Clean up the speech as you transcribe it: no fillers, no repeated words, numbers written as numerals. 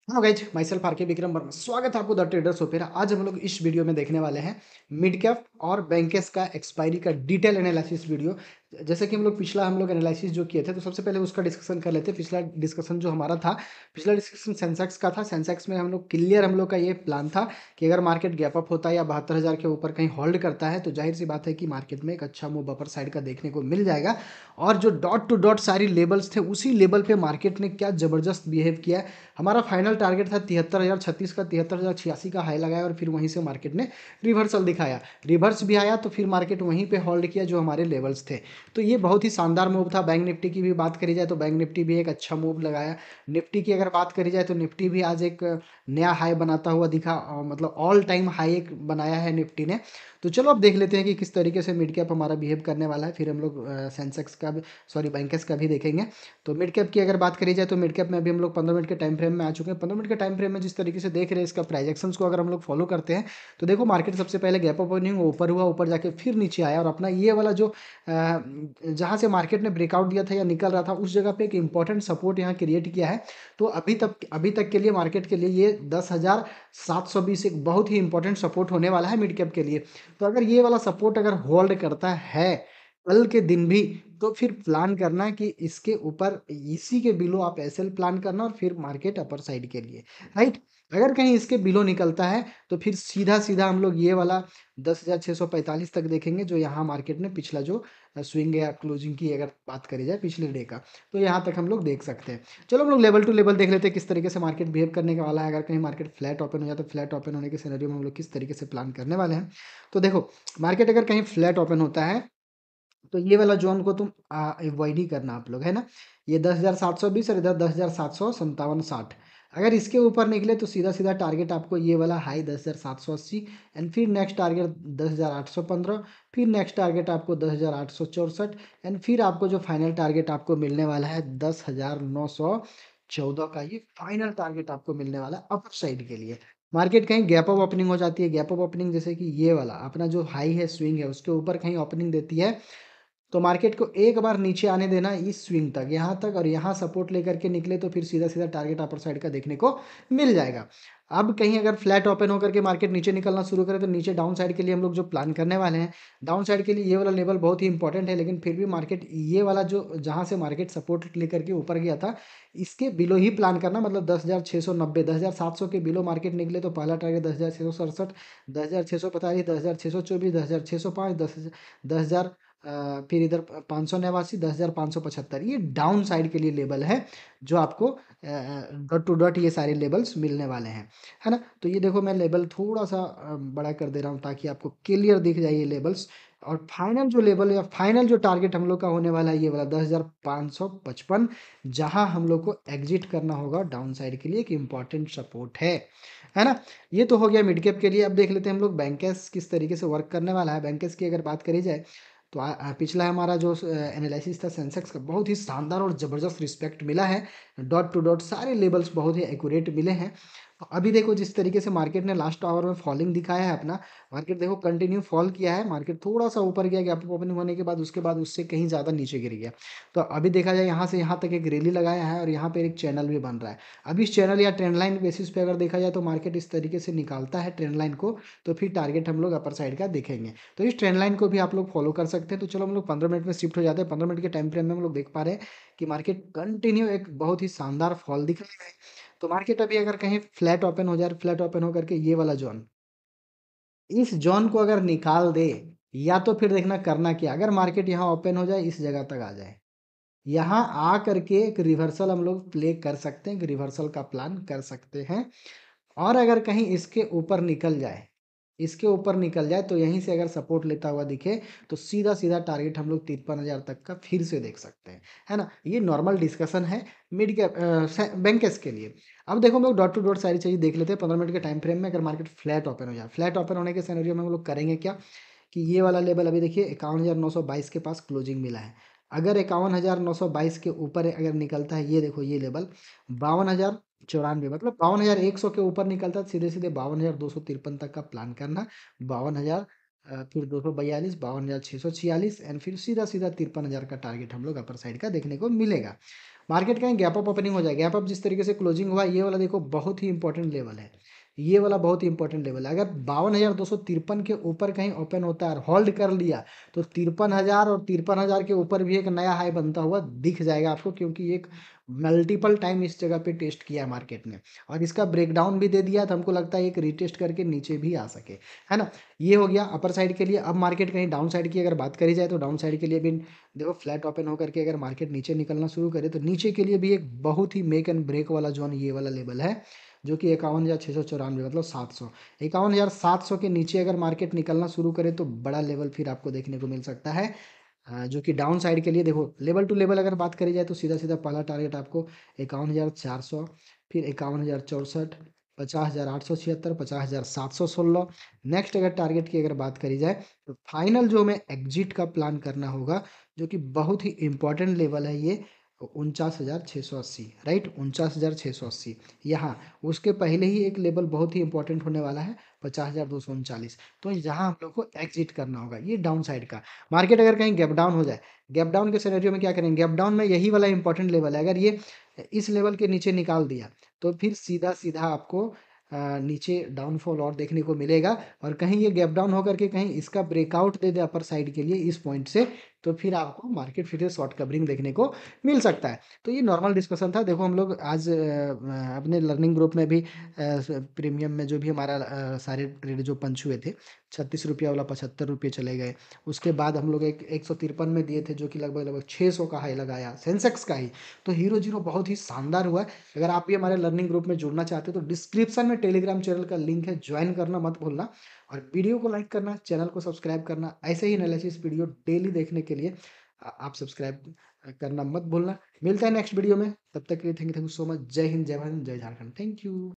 हाँ guys, my self are के विक्रम वर्मा। स्वागत है आपको द ट्रेडर्स ओपेरा। आज हम लोग इस वीडियो में देखने वाले हैं मिड कैप और बैंकेस का एक्सपायरी का डिटेल एनालिसिस वीडियो। जैसे कि हम लोग एनालिसिस जो किए थे, तो सबसे पहले उसका डिस्कशन कर लेते हैं। पिछला डिस्कशन जो हमारा था, पिछला डिस्कशन सेंसेक्स का था। सेंसेक्स में हम लोग का ये प्लान था कि अगर मार्केट गैप अप होता है या 72,000 के ऊपर कहीं होल्ड करता है, तो जाहिर सी बात है कि मार्केट में एक अच्छा मूव अपर साइड का देखने को मिल जाएगा। और जो डॉट टू डॉट सारी लेवल्स थे, उसी लेवल पे मार्केट ने क्या ज़बरदस्त बिहेव किया है। हमारा फाइनल टारगेट था 73,036 का, 73,086 का हाई लगाया और फिर वहीं से मार्केट ने रिवर्सल दिखाया। रिवर्स भी आया तो फिर मार्केट वहीं पे होल्ड किया जो हमारे लेवल्स थे। तो ये बहुत ही शानदार मूव था। बैंक निफ्टी की भी बात करी जाए तो बैंक निफ्टी भी एक अच्छा मूव लगाया। निफ्टी की अगर बात करी जाए तो निफ्टी भी आज एक नया हाई बनाता हुआ दिखा, मतलब ऑल टाइम हाई एक बनाया है निफ्टी ने। तो चलो अब देख लेते हैं कि किस तरीके से मिड कैप हमारा बिहेव करने वाला है। फिर हम लोग सेंसेक्स का भी, सॉरी, बैंकेस का भी देखेंगे। तो मिड कैप की अगर बात करी जाए तो मिड कैप में अभी हम लोग 15 मिनट के टाइम फ्रेम में आ चुके हैं। 15 मिनट के टाइम फ्रेम में जिस तरीके से देख रहे हैं, इसका प्राइजेक्शंस को अगर हम लोग फॉलो करते हैं, तो देखो मार्केट सबसे पहले गैप ओपनिंग ऊपर हुआ, ऊपर जाके फिर नीचे आया और अपना ये वाला जो जहाँ से मार्केट ने ब्रेकआउट दिया था या निकल रहा था, उस जगह पे एक इंपॉर्टेंट सपोर्ट यहाँ क्रिएट किया है। तो अभी तक के लिए मार्केट के लिए ये 10,720 एक बहुत ही इंपॉर्टेंट सपोर्ट होने वाला है मिड कैप के लिए। तो अगर ये वाला सपोर्ट अगर होल्ड करता है कल के दिन भी, तो फिर प्लान करना कि इसके ऊपर, इसी के बिलो आप एसएल प्लान करना और फिर मार्केट अपर साइड के लिए, राइट। अगर कहीं इसके बिलो निकलता है तो फिर सीधा सीधा हम लोग ये वाला 10,645 तक देखेंगे, जो यहाँ मार्केट ने पिछला जो स्विंग या क्लोजिंग की अगर बात करी जाए पिछले डे का, तो यहाँ तक हम लोग देख सकते हैं। चलो हम लोग लेवल टू लेवल देख लेते हैं किस तरीके से मार्केट बिहेव करने का वाला है। अगर कहीं मार्केट फ्लैट ओपन हो जाए तो फ्लैट ओपन होने के सिनेरियो में हम लोग किस तरीके से प्लान करने वाले हैं। तो देखो, मार्केट अगर कहीं फ्लैट ओपन होता है तो ये वाला जोन को तुम अवॉइड ही करना आप लोग, है ना। ये 10,720 और इधर 10,757-60। अगर इसके ऊपर निकले तो सीधा सीधा टारगेट आपको ये वाला हाई 10,780, एंड फिर नेक्स्ट टारगेट 10,815, फिर नेक्स्ट टारगेट आपको 10,864, एंड फिर आपको जो फाइनल टारगेट आपको मिलने वाला है 10,914 का, ये फाइनल टारगेट आपको मिलने वाला है अपर साइड के लिए। मार्केट कहीं गैप अप ओपनिंग हो जाती है, गैप अप ओपनिंग जैसे कि ये वाला अपना जो हाई है, स्विंग है, उसके ऊपर कहीं ओपनिंग देती है, तो मार्केट को एक बार नीचे आने देना इस स्विंग तक, यहाँ तक, और यहाँ सपोर्ट लेकर के निकले तो फिर सीधा सीधा टारगेट अपर साइड का देखने को मिल जाएगा। अब कहीं अगर फ्लैट ओपन होकर के मार्केट नीचे निकलना शुरू करे तो नीचे डाउन साइड के लिए हम लोग जो प्लान करने वाले हैं, डाउन साइड के लिए ये वाला लेवल बहुत ही इंपॉर्टेंट है। लेकिन फिर भी मार्केट ये वाला जो जहाँ से मार्केट सपोर्ट लेकर के ऊपर गया था, इसके बिलो ही प्लान करना, मतलब 10,690, 10,700 के बिलो मार्केट निकले तो पहला टारगेट 10,667, 10,645, 10,624, 10,605, 10,000, फिर इधर 589, 10,575, ये डाउन साइड के लिए लेवल है जो आपको डॉट टू डॉट ये सारे लेवल्स मिलने वाले हैं, है ना। तो ये देखो, मैं लेवल थोड़ा सा बड़ा कर दे रहा हूँ ताकि आपको क्लियर दिख जाए ये लेवल्स। और फाइनल जो लेवल या फाइनल जो टारगेट हम लोग का होने वाला है, ये वाला 10,555, जहां हम लोग को एग्जिट करना होगा डाउन साइड के लिए, एक इंपॉर्टेंट सपोर्ट है ना। ये तो हो गया मिड कैप के लिए। अब देख लेते हैं हम लोग बैंकेस किस तरीके से वर्क करने वाला है। बैंकेस की अगर बात करी जाए तो पिछला हमारा जो एनालिसिस था सेंसेक्स का, बहुत ही शानदार और ज़बरदस्त रिस्पेक्ट मिला है। डॉट टू डॉट सारे लेवल्स बहुत ही एक्यूरेट मिले हैं। तो अभी देखो जिस तरीके से मार्केट ने लास्ट आवर में फॉलिंग दिखाया है अपना, मार्केट देखो कंटिन्यू फॉल किया है। मार्केट थोड़ा सा ऊपर गया गैप ओपनिंग होने के बाद, उसके बाद उससे कहीं ज़्यादा नीचे गिर गया। तो अभी देखा जाए यहाँ से यहाँ तक एक रैली लगाया है और यहाँ पे एक चैनल भी बन रहा है। अभी इस चैनल या ट्रेंड लाइन बेसिस पे अगर देखा जाए तो मार्केट इस तरीके से निकालता है ट्रेंड लाइन को, तो फिर टारगेट हम लोग अपर साइड का देखेंगे। तो इस ट्रेंड लाइन को भी आप लोग फॉलो कर सकते हैं। तो चलो हम लोग 15 मिनट में शिफ्ट हो जाते हैं। 15 मिनट के टाइम फ्रेम में हम लोग देख पा रहे हैं कि मार्केट कंटिन्यू एक बहुत ही शानदार फॉल दिख रहा है। तो मार्केट अभी अगर कहीं फ्लैट ओपन हो जाए, फ्लैट ओपन होकर के ये वाला जोन, इस जोन को अगर निकाल दे, या तो फिर देखना करना क्या, अगर मार्केट यहाँ ओपन हो जाए, इस जगह तक आ जाए, यहाँ आ करके एक रिवर्सल हम लोग प्ले कर सकते हैं, एक रिवर्सल का प्लान कर सकते हैं। और अगर कहीं इसके ऊपर निकल जाए, इसके ऊपर निकल जाए तो यहीं से अगर सपोर्ट लेता हुआ दिखे, तो सीधा सीधा टारगेट हम लोग 53,000 तक का फिर से देख सकते हैं, है ना। ये नॉर्मल डिस्कशन है मिड कैप बैंकर्स के लिए। अब देखो हम लोग डॉट टू डॉट सारी चीज़ें देख लेते हैं। 15 मिनट के टाइम फ्रेम में अगर मार्केट फ्लैट ओपन हो जाए, फ्लैट ओपन होने के सिनेरियो में हम लोग करेंगे क्या, कि ये वाला लेवल अभी देखिए 51,922 के पास क्लोजिंग मिला है। अगर 51,922 के ऊपर अगर निकलता है, ये देखो ये लेवल 52,094, मतलब 52,100 के ऊपर निकलता है, सीधे सीधे 52,253 तक का प्लान करना। 52,000, फिर 242, 52,646, एंड फिर सीधा सीधा 53,000 का टारगेट हम लोग अपर साइड का देखने को मिलेगा। मार्केट कहीं गैप अप ओपनिंग हो जाए, गैप अप जिस तरीके से क्लोजिंग हुआ ये वाला देखो बहुत ही इंपॉर्टेंट लेवल है, ये वाला बहुत ही इंपॉर्टेंट लेवल है। अगर 52,253 के ऊपर कहीं ओपन होता है और होल्ड कर लिया तो 53,000 और 53,000 के ऊपर भी एक नया हाई बनता हुआ दिख जाएगा आपको, क्योंकि एक मल्टीपल टाइम इस जगह पे टेस्ट किया है मार्केट ने और इसका ब्रेकडाउन भी दे दिया, तो हमको लगता है एक रीटेस्ट करके नीचे भी आ सके, है ना। ये हो गया अपर साइड के लिए। अब मार्केट कहीं डाउन साइड की अगर बात करी जाए तो डाउन साइड के लिए भी देखो फ्लैट ओपन होकर के अगर मार्केट नीचे निकलना शुरू करे तो नीचे के लिए भी एक बहुत ही मेक एंड ब्रेक वाला जोन ये वाला लेवल है, जो कि 51,694 मतलब 700, 51,700 के नीचे अगर मार्केट निकलना शुरू करे तो बड़ा लेवल फिर आपको देखने को मिल सकता है। जो कि डाउन साइड के लिए देखो लेवल टू लेवल अगर बात करी जाए तो सीधा सीधा पहला टारगेट आपको 51,400, फिर 51,064, 50,876, 50,716। नेक्स्ट अगर टारगेट की अगर बात करी जाए तो फाइनल जो हमें एग्जिट का प्लान करना होगा, जो कि बहुत ही इंपॉर्टेंट लेवल है ये, 49,680, राइट, 49,680। यहाँ उसके पहले ही एक लेवल बहुत ही इंपॉर्टेंट होने वाला है 50,239। तो यहाँ हम लोग को एग्जिट करना होगा ये डाउन साइड का। मार्केट अगर कहीं गैप डाउन हो जाए, गैप डाउन के सिनेरियो में क्या करेंगे, गैप डाउन में यही वाला इंपॉर्टेंट लेवल है, अगर ये इस लेवल के नीचे निकाल दिया तो फिर सीधा सीधा आपको नीचे डाउनफॉल और देखने को मिलेगा। और कहीं ये गैप डाउन होकर के कहीं इसका ब्रेकआउट दे दे अपर साइड के लिए इस पॉइंट से, तो फिर आपको मार्केट फिर से शॉर्ट कवरिंग देखने को मिल सकता है। तो ये नॉर्मल डिस्कशन था। देखो हम लोग आज अपने लर्निंग ग्रुप में भी प्रीमियम में जो भी हमारा सारे ट्रेड जो पंच हुए थे, 36 रुपया वाला 75 रुपये चले गए। उसके बाद हम लोग एक 153 में दिए थे, जो कि लगभग लगभग 600 का हाई लगाया सेंसेक्स का ही। तो हीरो जीरो बहुत ही शानदार हुआ है। अगर आप भी हमारे लर्निंग ग्रुप में जुड़ना चाहते हो तो डिस्क्रिप्शन में टेलीग्राम चैनल का लिंक है, ज्वाइन करना मत भूलना। और वीडियो को लाइक करना, चैनल को सब्सक्राइब करना, ऐसे ही एनालिसिस वीडियो डेली देखने के लिए आप सब्सक्राइब करना मत भूलना। मिलता है नेक्स्ट वीडियो में, तब तक के लिए थैंक यू सो मच। जय हिंद, जय भारत, जय झारखंड, थैंक यू।